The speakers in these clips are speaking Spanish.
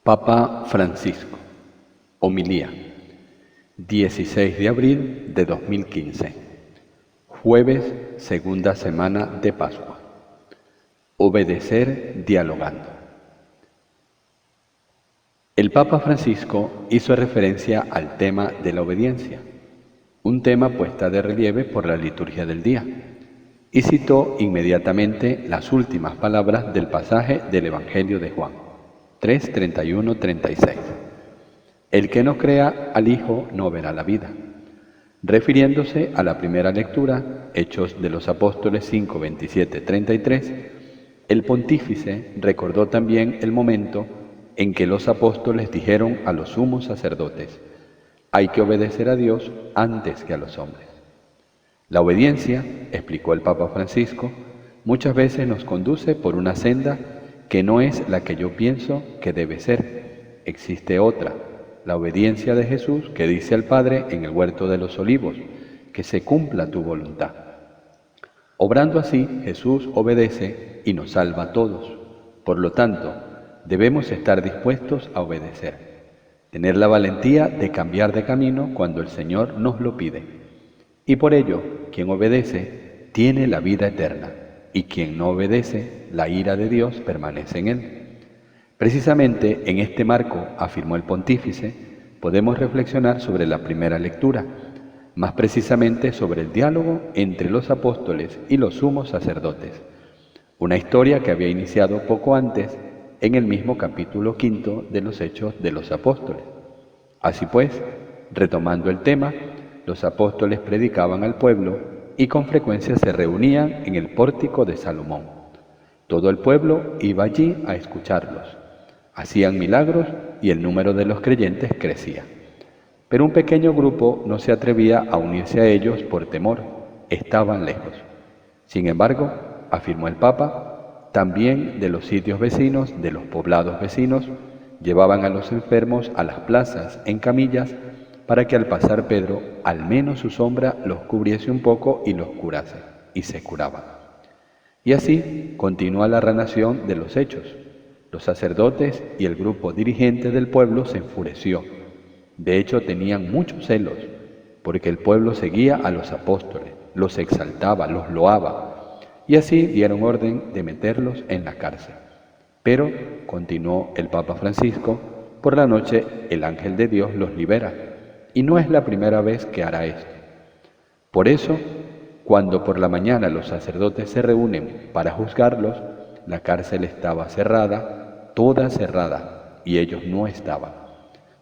Papa Francisco. Homilía. 16 de abril de 2015. Jueves, segunda semana de Pascua. Obedecer dialogando. El Papa Francisco hizo referencia al tema de la obediencia, un tema puesta de relieve por la liturgia del día, y citó inmediatamente las últimas palabras del pasaje del Evangelio de Juan, 3:31-36. El que no crea al Hijo no verá la vida. Refiriéndose a la primera lectura, Hechos de los Apóstoles 5:27-33, el pontífice recordó también el momento en que los apóstoles dijeron a los sumos sacerdotes: hay que obedecer a Dios antes que a los hombres. La obediencia, explicó el Papa Francisco, muchas veces nos conduce por una senda que no es la que yo pienso que debe ser. Existe otra, la obediencia de Jesús, que dice al Padre en el huerto de los Olivos: que se cumpla tu voluntad. Obrando así, Jesús obedece y nos salva a todos. Por lo tanto, debemos estar dispuestos a obedecer, tener la valentía de cambiar de camino cuando el Señor nos lo pide. Y por ello, quien obedece tiene la vida eterna, y quien no obedece, la ira de Dios permanece en él. Precisamente en este marco, afirmó el pontífice, podemos reflexionar sobre la primera lectura, más precisamente sobre el diálogo entre los apóstoles y los sumos sacerdotes, una historia que había iniciado poco antes en el mismo capítulo 5 de los Hechos de los Apóstoles. Así pues, retomando el tema, los apóstoles predicaban al pueblo y con frecuencia se reunían en el pórtico de Salomón. Todo el pueblo iba allí a escucharlos. Hacían milagros y el número de los creyentes crecía. Pero un pequeño grupo no se atrevía a unirse a ellos por temor, estaban lejos. Sin embargo, afirmó el Papa, también de los sitios vecinos, de los poblados vecinos, llevaban a los enfermos a las plazas en camillas para que al pasar Pedro, al menos su sombra los cubriese un poco y los curase, y se curaban. Y así continúa la narración de los hechos. Los sacerdotes y el grupo dirigente del pueblo se enfureció. De hecho, tenían muchos celos, porque el pueblo seguía a los apóstoles, los exaltaba, los loaba, y así dieron orden de meterlos en la cárcel. Pero, continuó el Papa Francisco, por la noche el ángel de Dios los libera, y no es la primera vez que hará esto. Por eso, cuando por la mañana los sacerdotes se reúnen para juzgarlos, la cárcel estaba cerrada, toda cerrada, y ellos no estaban.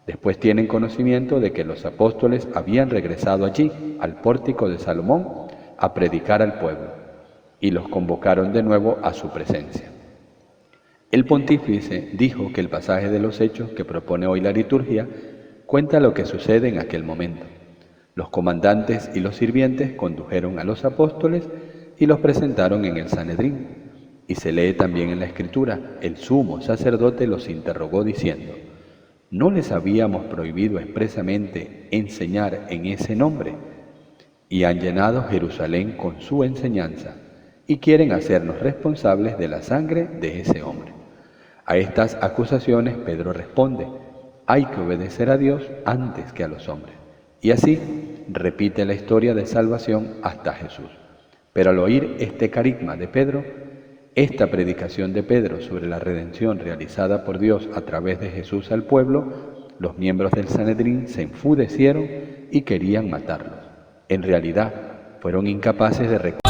Después tienen conocimiento de que los apóstoles habían regresado allí, al pórtico de Salomón, a predicar al pueblo, y los convocaron de nuevo a su presencia. El pontífice dijo que el pasaje de los Hechos que propone hoy la liturgia cuenta lo que sucede en aquel momento. Los comandantes y los sirvientes condujeron a los apóstoles y los presentaron en el Sanedrín. Y se lee también en la Escritura: el sumo sacerdote los interrogó diciendo: ¿no les habíamos prohibido expresamente enseñar en ese nombre? Y han llenado Jerusalén con su enseñanza y quieren hacernos responsables de la sangre de ese hombre. A estas acusaciones Pedro responde: hay que obedecer a Dios antes que a los hombres. Y así repite la historia de salvación hasta Jesús. Pero al oír este carigma de Pedro, esta predicación de Pedro sobre la redención realizada por Dios a través de Jesús al pueblo, los miembros del Sanedrín se enfurecieron y querían matarlos. En realidad, fueron incapaces de reconocer